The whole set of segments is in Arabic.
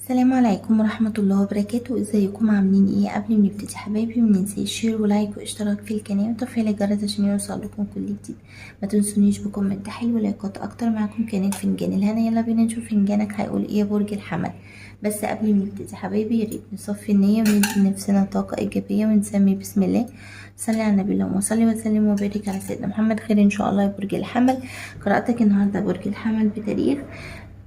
السلام عليكم ورحمة الله وبركاته. ازيكم عاملين ايه؟ قبل ما نبتدي حبايبي مننساش الشير ولايك واشتراك في القناة وتفعيل الجرس عشان يوصل لكم كل جديد. ما تنسونيش بكومنت حلو ولايكات اكتر. معاكم كانت فنجان الهنا. يلا بينا نشوف فنجانك هيقول ايه يا برج الحمل. بس قبل ما نبتدي حبايبي ياريت نصفي النية وندي لنفسنا طاقة ايجابية ونسمي بسم الله. صلي على النبي اللهم صل وسلم وبارك على سيدنا محمد. خير ان شاء الله يا برج الحمل. قراءتك النهارده برج الحمل بتاريخ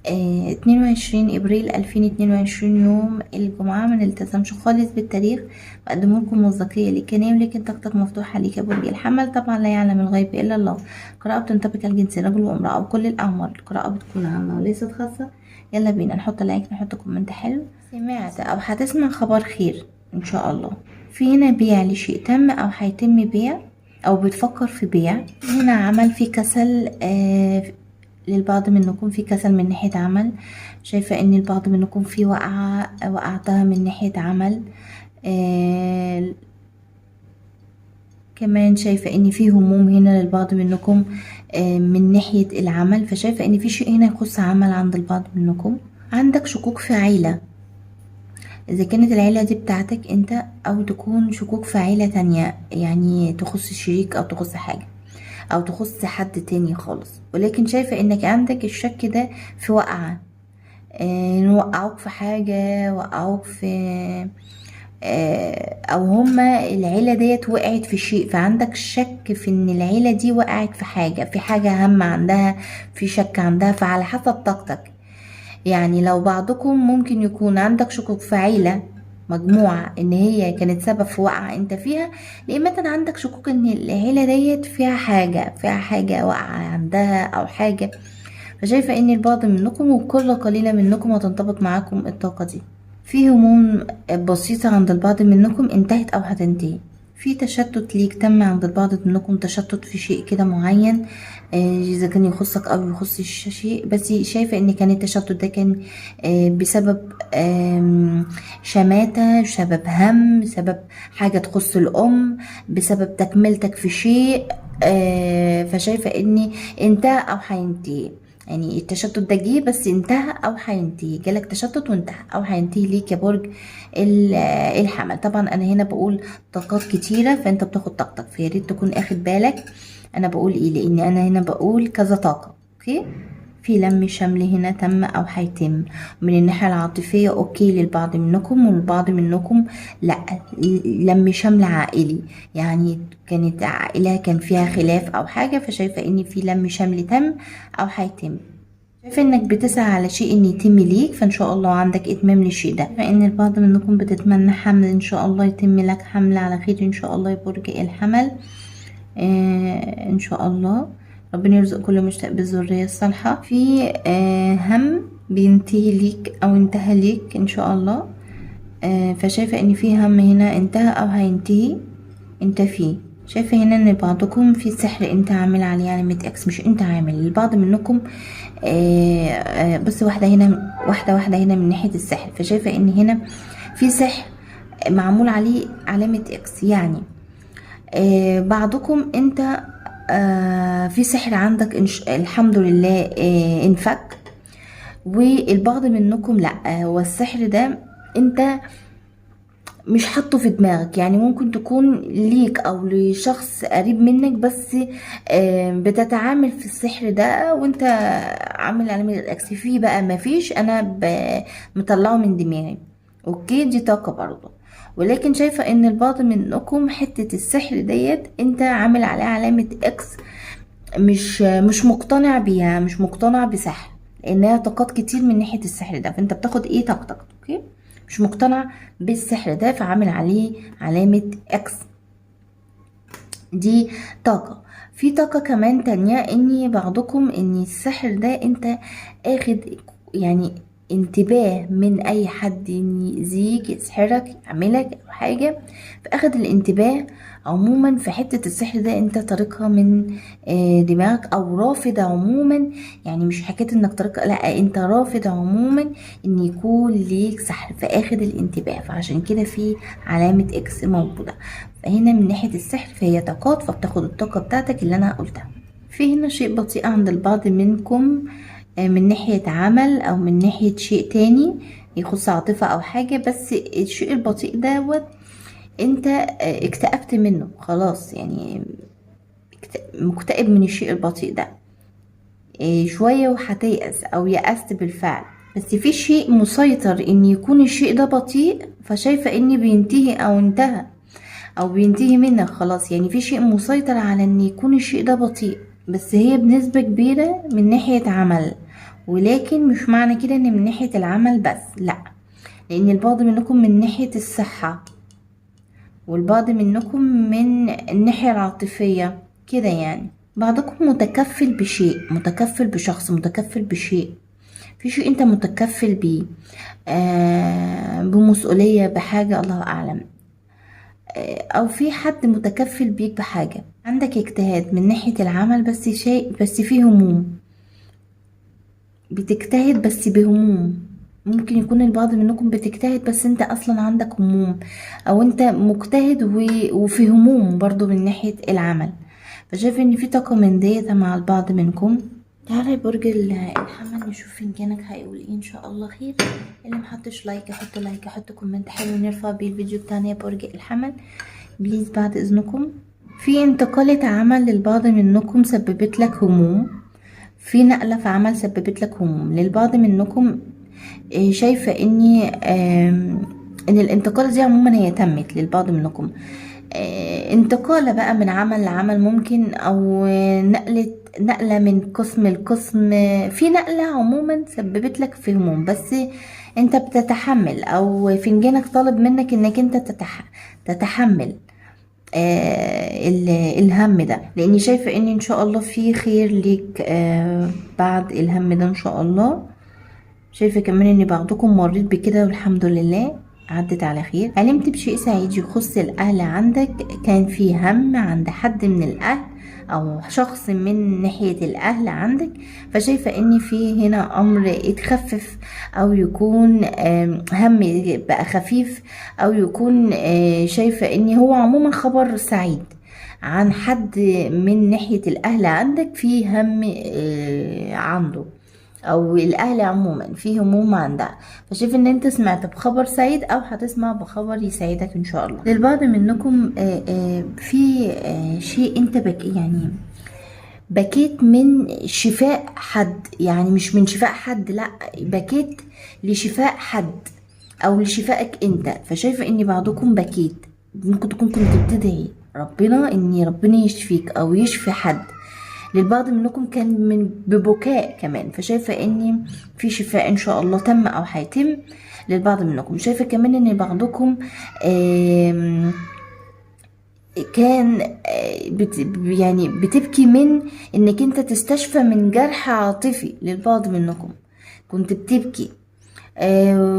22 ابريل 2022 يوم الجمعة. ما نلتزمش خالص بالتاريخ، بقدم لكم مصداقية للكلام، لكن طاقتك مفتوحة ليك يا برج الحمل. طبعا لا يعلم الغيب الا الله. قراءة بتنطبق على الجنس رجل وامرأة وكل الاعمار. القراءة بتكون عامة وليست خاصة. يلا بينا نحط لايك، نحط كومنت حلو. سمعت او هتسمع خبر خير ان شاء الله. في هنا بيع لشيء تم او هيتم بيع او بتفكر في بيع. هنا عمل في كسل للبعض منكم، في كسل من ناحية عمل. شايفة ان البعض منكم في وقعتها من ناحية عمل. كمان شايفة ان في هموم هنا للبعض منكم من ناحية العمل. فشايفة ان في شيء هنا يخص عمل عند البعض منكم. عندك شكوك في عيلة، اذا كانت العيلة دي بتاعتك انت او تكون شكوك في عيلة تانية، يعني تخص شريك او تخص حاجة او تخص حد تاني خالص. ولكن شايفة انك عندك الشك ده في وقعة، وقعوك في حاجة، وقعوك في او هما العيلة ديت وقعت في شيء، فعندك شك في ان العيلة دي وقعت في حاجة، في حاجة هامة عندها، في شك عندها. فعلى حسب طاقتك، يعني لو بعضكم ممكن يكون عندك شكوك في عيلة مجموعة ان هي كانت سبب في وقعة انت فيها، لان مثلا عندك شكوك ان العيلة ديت فيها حاجة وقعة عندها او حاجة. فشايفة ان البعض منكم وكل قليلة منكم هتنطبق معاكم الطاقة دي. في هموم بسيطة عند البعض منكم انتهت او هتنتهي. في تشتت ليك تم عند البعض منكم، تشتت في شيء كده معين، اذا كان يخصك او يخص شيء. بس شايفة ان كان التشتت ده كان بسبب شماتة، بسبب هم، بسبب حاجة تخص الام، بسبب تكملتك في شيء. فشايفة ان انتهى او هينتهي. يعني التشتت ده جه بس انتهى او هينتهي. جالك تشتت وانتهى او هينتهي ليك يا برج الحمل. طبعا انا هنا بقول طاقات كتيرة، فانت بتاخد طاقتك، فياريت تكون اخد بالك انا بقول ايه، لان انا هنا بقول كذا طاقة. اوكي، في لم شمل هنا تم او هيتم. من الناحية العاطفية اوكي للبعض منكم، والبعض منكم لا، لم شمل عائلي، يعني كانت عائلة كان فيها خلاف او حاجة. فشايفة ان في لم شمل تم او هيتم. شايفة انك بتسعى على شيء ان يتم ليك، فان شاء الله عندك اتمام للشيء ده. فان البعض منكم بتتمنى حمل، ان شاء الله يتم لك حمل على خير ان شاء الله يا برج الحمل. ان شاء الله ربنا يرزق كل مشتاق بالذرية الصالحة. في هم بينتهي ليك او انتهى ليك ان شاء الله. فشايفة ان في هم هنا انتهى او هينتهي انت فيه. شايفة هنا ان بعضكم في سحر انت عامل عليه علامة اكس، مش انت عامل، البعض منكم بس واحدة هنا، واحدة هنا من ناحية السحر. فشايفة ان هنا في سحر معمول عليه علامة اكس، يعني بعضكم انت في سحر عندك الحمد لله انفك. والبعض منكم لا، هو السحر ده انت مش حاطه في دماغك، يعني ممكن تكون ليك او لشخص قريب منك، بس بتتعامل في السحر ده وانت عامل علامة الاكس فيه بقى. مفيش، انا مطلعه من دماغي. اوكي، دي طاقة برضه. ولكن شايفة ان البعض منكم حتة السحر ديت انت عامل عليها علامة اكس، مش مقتنع بيها، مش مقتنع بسحر، لانها طاقات كتير من ناحية السحر ده. فانت بتاخد ايه طاقتك. اوكي، مش مقتنع بالسحر ده فعامل عليه علامة اكس. دي طاقة. في طاقة كمان تانية ان بعضكم ان السحر ده انت اخد يعني انتباه من اي حد يأذيك، يسحرك، يعملك او حاجة، فاخد الانتباه. عموما في حتة السحر ده انت طريقها من دماغك، او رافض عموما، يعني مش حكاية انك طريقة، لا، انت رافض عموما ان يكون ليك سحر، فاخد الانتباه. فعشان كده في علامة اكس موجودة. فهنا من ناحية السحر فهي طاقات، فبتاخد الطاقة بتاعتك اللي انا قلتها. في هنا شيء بطيء عند البعض منكم من ناحية عمل او من ناحية شيء تاني. يخص عاطفة او حاجة، بس الشيء البطيء دوت انت اكتئبت منه خلاص، يعني مكتئب من الشيء البطيء ده شوية وهتيأس او يأست بالفعل. بس في شيء مسيطر ان يكون الشيء ده بطيء، فشايفة اني بينتهي او انتهى او بينتهي منك خلاص. يعني في شيء مسيطر على ان يكون الشيء ده بطيء، بس هي بنسبة كبيرة من ناحية عمل، ولكن مش معنى كده ان من ناحية العمل بس، لا، لان البعض منكم من ناحية الصحة، والبعض منكم من الناحية العاطفية كده. يعني بعضكم متكفل بشيء، متكفل بشخص، متكفل بشيء، في شيء انت متكفل بيه بمسؤولية بحاجة الله اعلم، او في حد متكفل بيك بحاجة. عندك اجتهاد من ناحية العمل، بس شيء، بس فيه هموم، بتجتهد بس بهموم. ممكن يكون البعض منكم بتجتهد بس انت اصلا عندك هموم، او انت مجتهد وفي هموم برضو من ناحية العمل. فشايف ان في طاقة من ديت مع البعض منكم. تعالى يا برج الحمل نشوف فنجانك هيقول ايه ان شاء الله خير. اللي محطش لايك يحط لايك، يحط كومنت حلو نرفع بيه الفيديو بتاعنا يا برج الحمل بليز بعد اذنكم. في انتقالة عمل للبعض منكم سببت لك هموم، في نقلة في عمل سببت لك هموم للبعض منكم. شايفة اني ان الانتقال دي عموما هي تمت للبعض منكم. انتقالة بقى من عمل لعمل ممكن، او نقلة من قسم لقسم. في نقلة عموما سببت لك في هموم، بس انت بتتحمل، او فنجانك طالب منك انك انت تتحمل الهم ده، لاني شايفة ان شاء الله في خير ليك بعد الهم ده ان شاء الله. شايفة كمان ان بعضكم مريت بكده والحمد لله عدت على خير. علمت بشيء سعيد يخص الاهل عندك، كان في هم عند حد من الاهل او شخص من ناحية الاهل عندك، فشايفة ان في هنا امر اتخفف، او يكون هم بقى خفيف، او يكون شايفة ان هو عموما خبر سعيد عن حد من ناحية الاهل عندك، في هم عنده، او الاهل عموما في هموم عندها. فشايف ان انت سمعت بخبر سعيد او هتسمع بخبر يسعدك ان شاء الله. للبعض منكم في شيء انت يعني بكيت من شفاء حد، يعني مش من شفاء حد، لا، بكيت لشفاء حد او لشفائك انت. فشايفه ان بعضكم بكيت، ممكن تكون كنت بتدعي ربنا ان ربنا يشفيك او يشفي حد. للبعض منكم كان من ببكاء كمان، فشايفة ان في شفاء ان شاء الله تم او هيتم للبعض منكم. شايفة كمان ان بعضكم كان يعني بتبكي من انك انت تستشفى من جرح عاطفي. للبعض منكم كنت بتبكي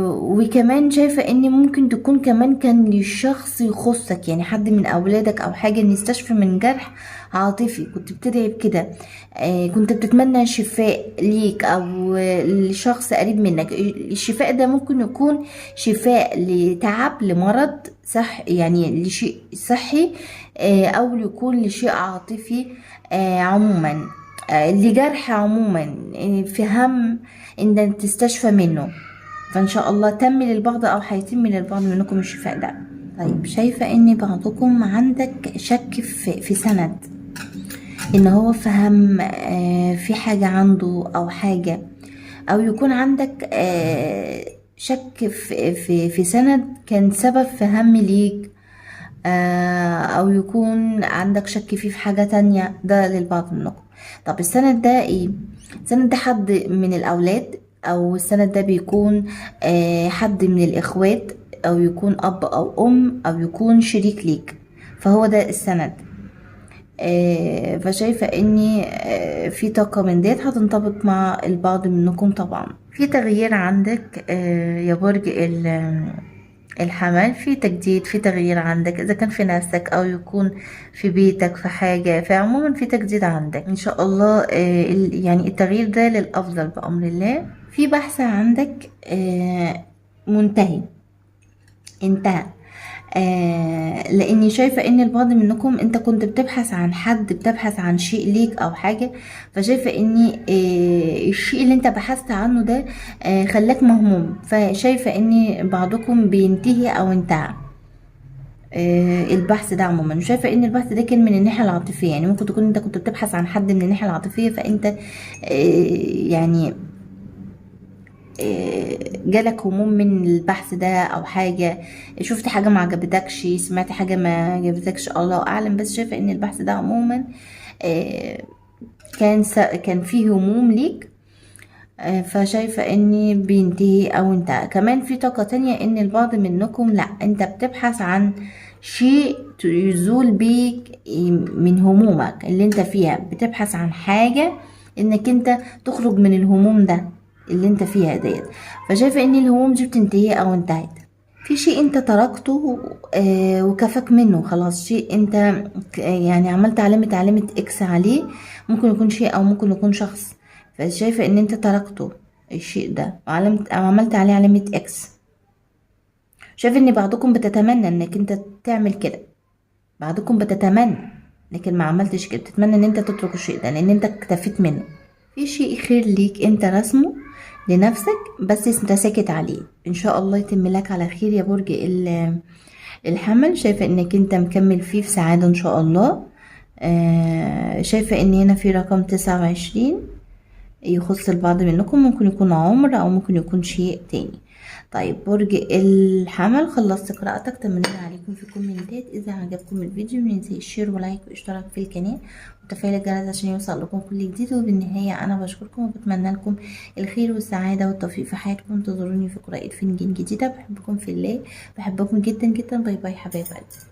وكمان شايفة ان ممكن تكون كمان كان للشخص يخصك، يعني حد من اولادك او حاجة، ان يستشفى من جرح عاطفي كنت بتدعي بكده. كنت بتتمنى شفاء ليك او لشخص قريب منك. الشفاء ده ممكن يكون شفاء لتعب، لمرض صح، يعني لشيء صحي، او يكون لشيء عاطفي عموما، لجرح عموما، في هم ان تستشفى منه. فان شاء الله تم للبعض او هيتم للبعض منكم الشفاء ده. طيب شايفة ان بعضكم عندك شك في سند، ان هو فهم في حاجة عنده او حاجة، او يكون عندك شك في سند كان سبب في هم ليك، او يكون عندك شك فيه في حاجة تانية. ده للبعض منكم. طب السند ده ايه؟ السند ده حد من الاولاد، او السند ده بيكون حد من الاخوات، او يكون اب او ام، او يكون شريك ليك، فهو ده السند. فشايفة اني في طاقة من ديت هتنطبق مع البعض منكم. طبعا في تغيير عندك يا برج الحمل، في تجديد، في تغيير عندك، اذا كان في نفسك او يكون في بيتك، في حاجة، فعموما في تجديد عندك ان شاء الله. يعني التغيير ده للافضل بامر الله. في بحث عندك منتهي، انتهى. لاني شايفة ان البعض منكم انت كنت بتبحث عن حد، بتبحث عن شيء ليك او حاجة، فشايفة ان الشيء اللي انت بحثت عنه ده خلاك مهموم، فشايفة ان بعضكم بينتهي او انتهى البحث ده عموما. وشايفة ان البحث ده كان من الناحية العاطفية، يعني ممكن تكون انت كنت بتبحث عن حد من الناحية العاطفية، فانت يعني جالك هموم من البحث ده او حاجة، شفت حاجة ما عجبتكش، سمعت حاجة ما عجبتكش، الله اعلم. بس شايفة ان البحث ده عموما آه، كان فيه هموم ليك، فشايفة اني بينتهي او انتهى. كمان في طاقة تانية ان البعض منكم لا، انت بتبحث عن شيء يزول بيك من همومك اللي انت فيها، بتبحث عن حاجة انك انت تخرج من الهموم ده اللي انت فيها ديت. فشايفة ان الهموم دي بتنتهي او انتهت. في شيء انت تركته وكفاك منه خلاص، شيء انت يعني عملت علامة اكس عليه، ممكن يكون شيء او ممكن يكون شخص، فشايفة ان انت تركته الشيء ده او عملت عليه علامة اكس. شايفة ان بعضكم بتتمنى انك انت تعمل كده، بعضكم بتتمنى لكن ما عملتش كده، بتتمنى ان انت تترك الشيء ده لان انت اكتفيت منه. في شيء خير ليك انت رسمه لنفسك بس انت ساكت عليه، ان شاء الله يتم لك على خير يا برج الحمل. شايفة انك انت مكمل فيه في سعادة ان شاء الله. شايفة ان هنا في رقم 29 يخص البعض منكم، ممكن يكون عمر او ممكن يكون شيء تاني. طيب برج الحمل، خلصت قراءتك، تمنينا عليكم في الكومنتات. اذا عجبكم الفيديو منسي الشير ولايك واشتراك في القناه وتفعيل الجرس عشان يوصل لكم كل جديد. وبالنهايه انا بشكركم وبتمنى لكم الخير والسعاده والتوفيق في حياتكم. انتظروني في قراءه فنجان جديده. بحبكم في الله، بحبكم جدا جدا. باي باي حبايب قلبي.